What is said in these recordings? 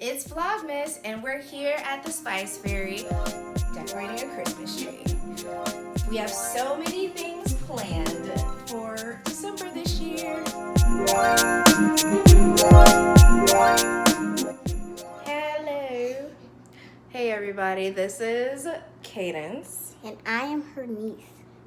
It's Vlogmas, and we're here at the Spice Fairy decorating a Christmas tree. We have so many things planned for December this year. Hello. Hey everybody, this is Kadence. And I am her niece.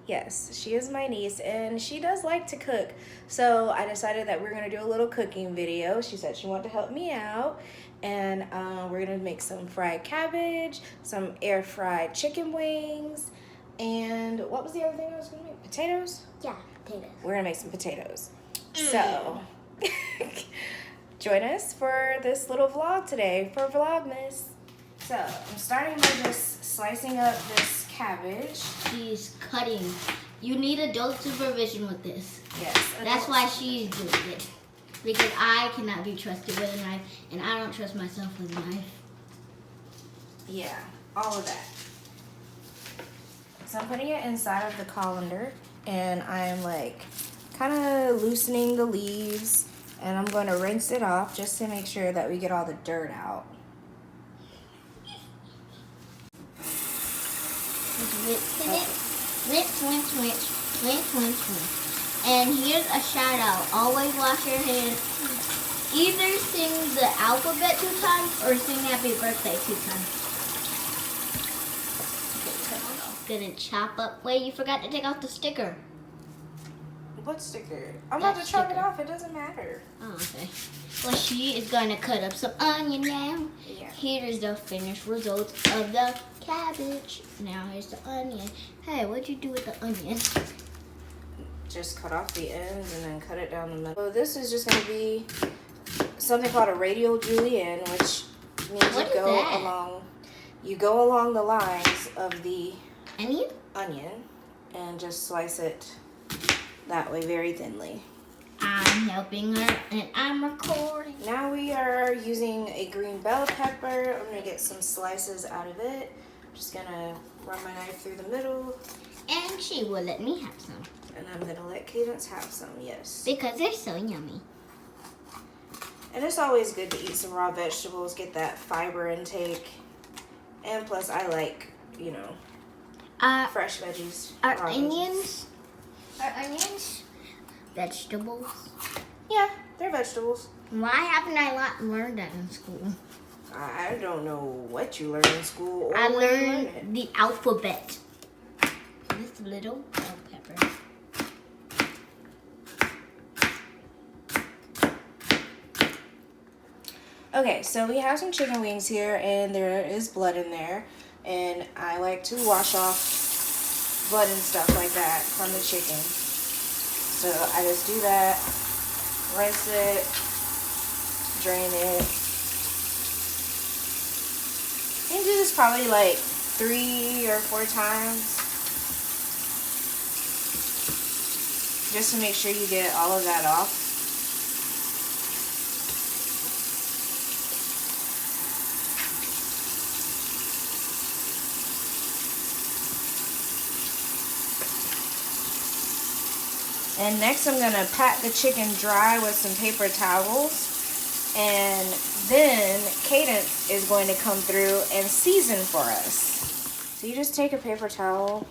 Yes, she is my niece, and she does like to cook. So I decided that we're going to do a little cooking video. She said she wanted to help me out. And we're going to make some fried cabbage, some air fried chicken wings, and what was the other thing I was going to make? Potatoes? Yeah, potatoes. We're going to make some potatoes. So join us for this little vlog today for Vlogmas. So I'm starting by just slicing up this cabbage. She's cutting. You need adult supervision with this. Yes. That's why she's doing it. Because I cannot be trusted with a knife, and I don't trust myself with a knife. Yeah, all of that. So I'm putting it inside of the colander, and I'm like kind of loosening the leaves, and I'm going to rinse it off just to make sure that we get all the dirt out. Rinse. And here's a shout out. Always wash your hands. Either sing the alphabet 2 times or sing happy birthday 2 times. Gonna chop up. Wait, you forgot to take off the sticker. What sticker? I'm about to chop it off. It doesn't matter. Oh, okay. Well, she is gonna cut up some onion now. Yeah. Here's the finished result of the cabbage. Now here's the onion. Hey, what'd you do with the onion? Just cut off the ends and then cut it down the middle. So this is just going to be something called a radial julienne, which means you go along the lines of the onion and just slice it that way very thinly. I'm helping her and I'm recording. Now we are using a green bell pepper. I'm going to get some slices out of it. Just going to run my knife through the middle. And she will let me have some. And I'm going to let Kadence have some, yes. Because they're so yummy. And it's always good to eat some raw vegetables, get that fiber intake. And plus, I like, fresh veggies. Are onions vegetables? Yeah, they're vegetables. Why haven't I not learned that in school? I don't know what you learned in school. Or I learned the alphabet. This little bell pepper. Okay, so we have some chicken wings here, and there is blood in there. And I like to wash off blood and stuff like that from the chicken. So I just do that, rinse it, drain it. You can do this probably like 3 or 4 times. Just to make sure you get all of that off. And next I'm gonna pat the chicken dry with some paper towels. And then Kadence is going to come through and season for us. So you just take a paper towel.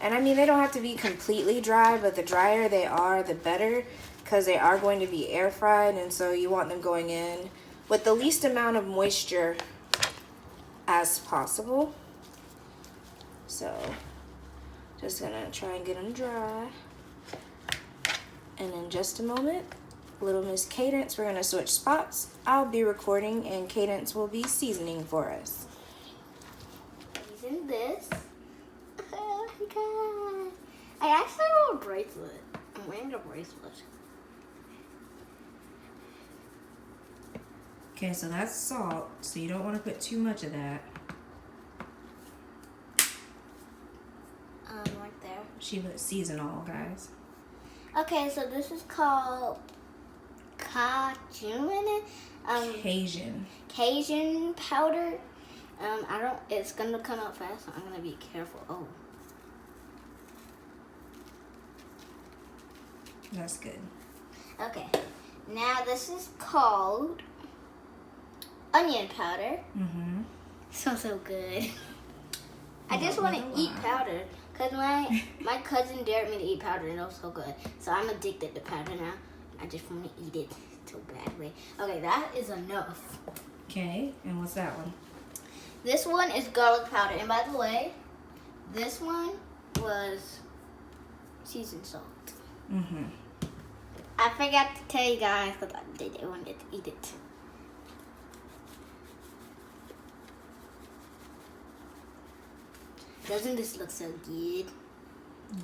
And I mean, they don't have to be completely dry, but the drier they are, the better, because they are going to be air fried, and so you want them going in with the least amount of moisture as possible. So just gonna try and get them dry. And in just a moment, little Miss Kadence, we're gonna switch spots. I'll be recording and Kadence will be seasoning for us. Season this. Oh my god. I actually want a bracelet. I'm wearing a bracelet. Okay, so that's salt, so you don't want to put too much of that. Right there. She put season all, guys. Okay, so this is called Cajun powder. It's gonna come out fast, so I'm gonna be careful. Oh. That's good. Okay. Now this is called onion powder. Mm-hmm. So good. I just want to eat powder because my cousin dared me to eat powder and it was so good. So I'm addicted to powder now. I just want to eat it so badly. Okay, that is enough. Okay, and what's that one? This one is garlic powder. And by the way, this one was seasoned salt. Mm-hmm. I forgot to tell you guys because I wanted to eat it. Doesn't this look so good?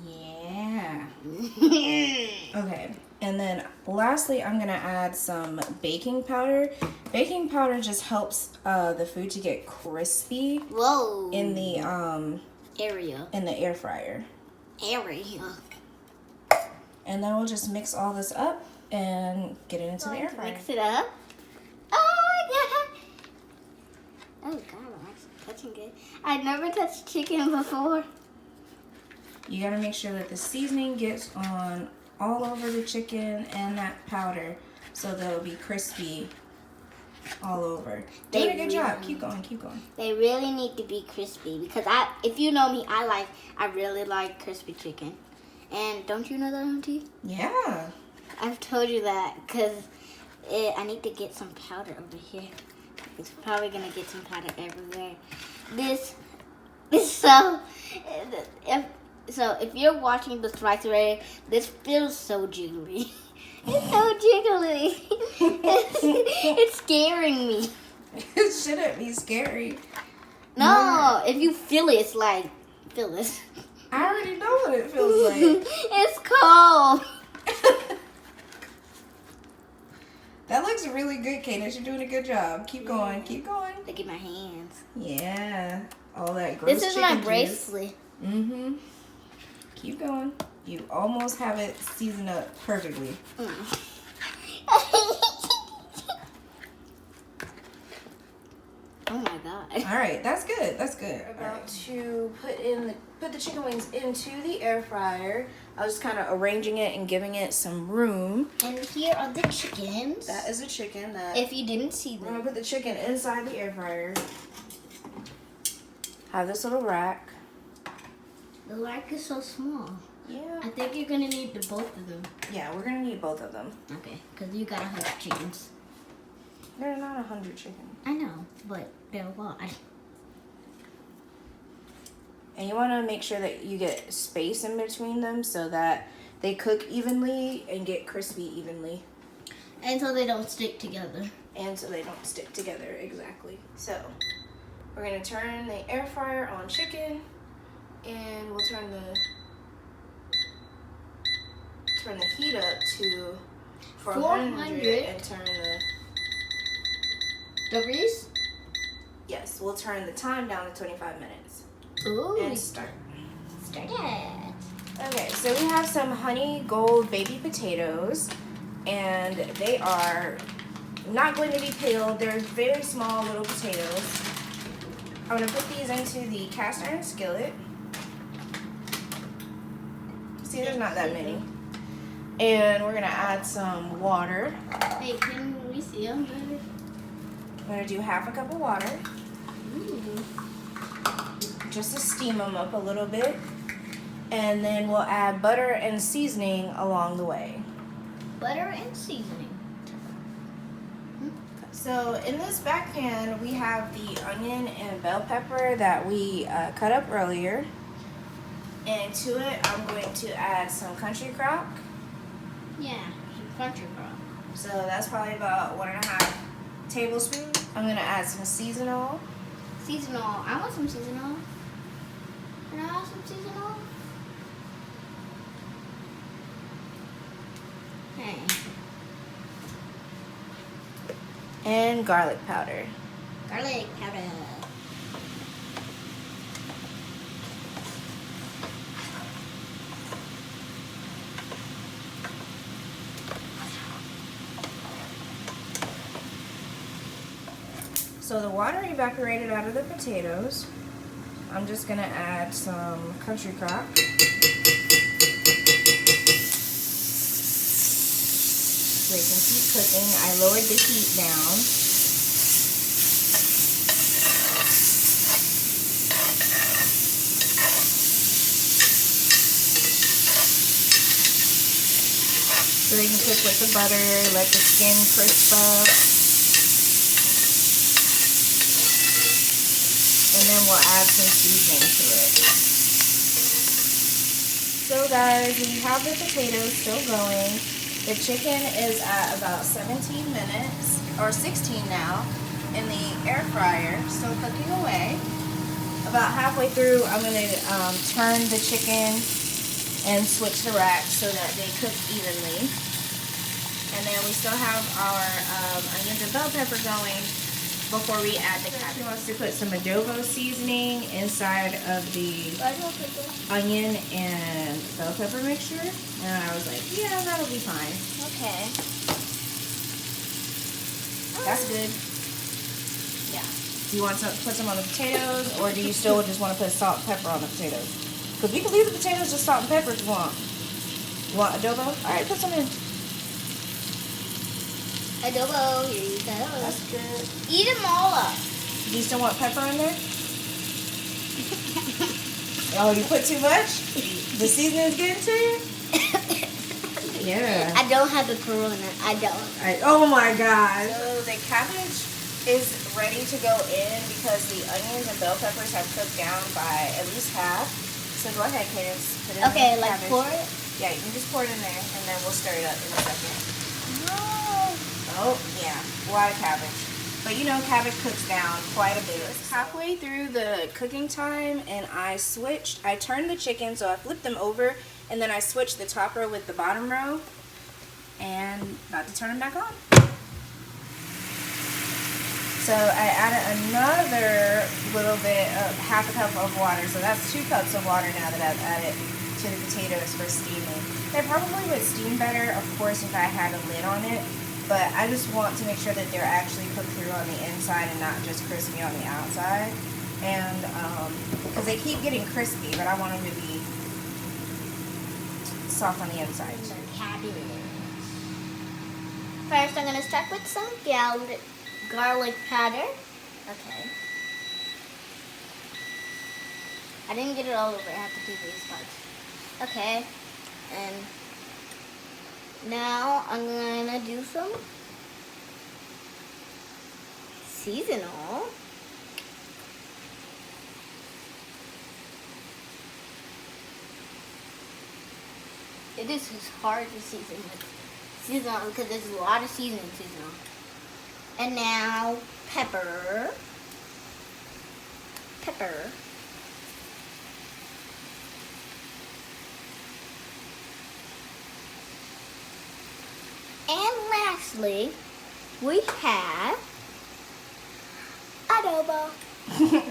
Yeah. Okay, and then lastly, I'm gonna add some baking powder. Baking powder just helps the food to get crispy. Whoa. In the area. In the air fryer. And then we'll just mix all this up and get it into the air fryer. Mix it up. Oh my god. Oh god, I'm actually touching it. I've never touched chicken before. You gotta make sure that the seasoning gets on all over the chicken and that powder so that it'll be crispy all over. Doing a good job. Keep going, keep going. They really need to be crispy because if you know me, I really like crispy chicken. And don't you know that, Auntie? Yeah. I've told you that because I need to get some powder over here. It's probably gonna get some powder everywhere. So if you're watching this right away, this feels so jiggly. It's so jiggly. It's scaring me. It shouldn't be scary. No, if you feel it, it's like, feel this. I already know what it feels like. It's cold. That looks really good, Kadence. You're doing a good job. Keep going, keep going. Look at my hands. Yeah. All that gross This is chicken my juice. bracelet. Mm-hmm. Keep going. You almost have it seasoned up perfectly. Oh my god. All right, that's good. That's good. About to put the chicken wings into the air fryer. I was just kind of arranging it and giving it some room. And here are the chickens. That is a chicken. If you didn't see I'm them. gonna put the chicken inside the air fryer. Have this little rack. The rack is so small. Yeah. I think you're gonna need both of them. Yeah, we're gonna need both of them. Okay, because you got 100 chickens. They're not 100 chickens. I know, but they're a lot. And you want to make sure that you get space in between them so that they cook evenly and get crispy evenly. And so they don't stick together. And so they don't stick together, exactly. So we're gonna turn the air fryer on chicken, and we'll turn the heat up to 400 and turn degrees? Yes, we'll turn the time down to 25 minutes. Ooh. And start. Start it. Okay, so we have some honey gold baby potatoes, and they are not going to be peeled. They're very small little potatoes. I'm going to put these into the cast iron skillet. See, there's not that many. And we're going to add some water. Hey, can we see them better? I'm going to do half a cup of water. Ooh. Just to steam them up a little bit. And then we'll add butter and seasoning along the way. Butter and seasoning. So in this back pan, we have the onion and bell pepper that we cut up earlier. And to it, I'm going to add some country crock. Yeah, some country crock. So that's probably about 1.5 tablespoons. I'm going to add some seasonal. Seasonal. I want some seasonal. Can I have some seasonal? Hey. And garlic powder. Garlic powder. So the water evaporated out of the potatoes. I'm just going to add some country crock. So they can keep cooking. I lowered the heat down. So they can cook with the butter, let the skin crisp up. And then we'll add some seasoning to it. So guys, we have the potatoes still going. The chicken is at about 17 minutes, or 16 now, in the air fryer, still cooking away. About halfway through, I'm going to turn the chicken and switch the racks so that they cook evenly. And then we still have our onions and bell pepper going before we add the cabbage. She wants to put some adobo seasoning inside of the onion and bell pepper mixture. And I was like, yeah, that'll be fine. Okay. That's good. Yeah. Do you want to put some on the potatoes, or do you still just want to put salt and pepper on the potatoes? Because we can leave the potatoes just salt and pepper if you want. You want adobo? Alright, put some in. Adobo, here you go. That's good. Eat them all up. Do you still want pepper in there? Oh, you put too much? The seasoning's getting to you? Yeah. I don't have the corona. I don't. Oh my God. So the cabbage is ready to go in because the onions and bell peppers have cooked down by at least half. So go ahead, Kadence. Put it in Okay, the like cabbage. pour it? Yeah, you can just pour it in there and then we'll stir it up in a second. Oh, yeah. A lot of cabbage. But you know, cabbage cooks down quite a bit. Halfway through the cooking time, and I turned the chicken, so I flipped them over, and then I switched the top row with the bottom row, and about to turn them back on. So I added another little bit of half a cup of water, so that's 2 cups of water now that I've added to the potatoes for steaming. They probably would steam better, of course, if I had a lid on it. But I just want to make sure that they're actually cooked through on the inside and not just crispy on the outside. And, because they keep getting crispy, but I want them to be soft on the inside. First, I'm going to start with some garlic powder. Okay. I didn't get it all over. I have to do these parts. Okay. And now I'm gonna do some seasonal. It is hard to season with seasonal because there's a lot of seasoning seasonal. And now pepper. Pepper. And lastly, we have adobo.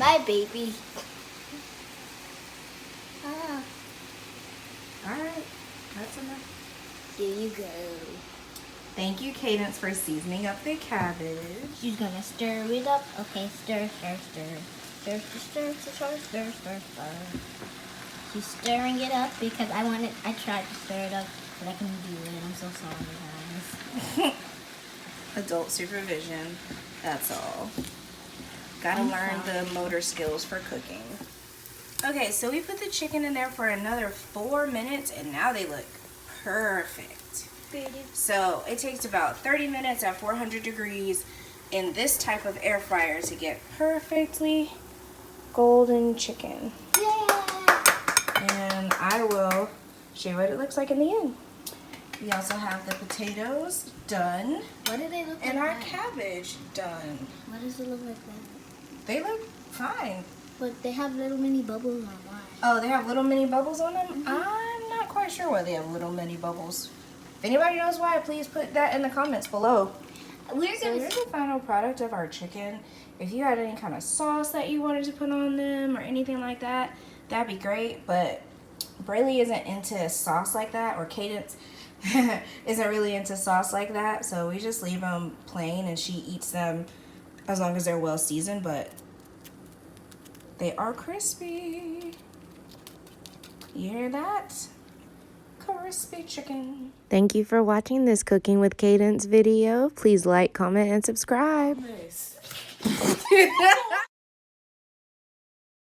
My baby. Ah. Alright, that's enough. Here you go. Thank you, Kadence, for seasoning up the cabbage. She's gonna stir it up. Okay, stir, stir, stir. Stir, stir, stir, stir, stir, stir, stir. She's stirring it up because I tried to stir it up, but I couldn't do it. I'm so sorry, guys. Adult supervision, that's all. Gotta learn the motor skills for cooking. Okay, so we put the chicken in there for another 4 minutes, and now they look perfect. So it takes about 30 minutes at 400 degrees in this type of air fryer to get perfectly golden chicken. And I will show you what it looks like in the end. We also have the potatoes done. What do they look like? And our cabbage done. What does it look like then? They look fine. But they have little mini bubbles on why? Oh, they have little mini bubbles on them? I'm not quite sure why they have little mini bubbles. If anybody knows why, please put that in the comments below. So here's the final product of our chicken. If you had any kind of sauce that you wanted to put on them or anything like that, that'd be great. But Braylee isn't into sauce like that, or Kadence isn't really into sauce like that. So we just leave them plain and she eats them as long as they're well seasoned. But they are crispy. You hear that? Crispy chicken. Thank you for watching this Cooking with Kadence video. Please like, comment, and subscribe. Nice.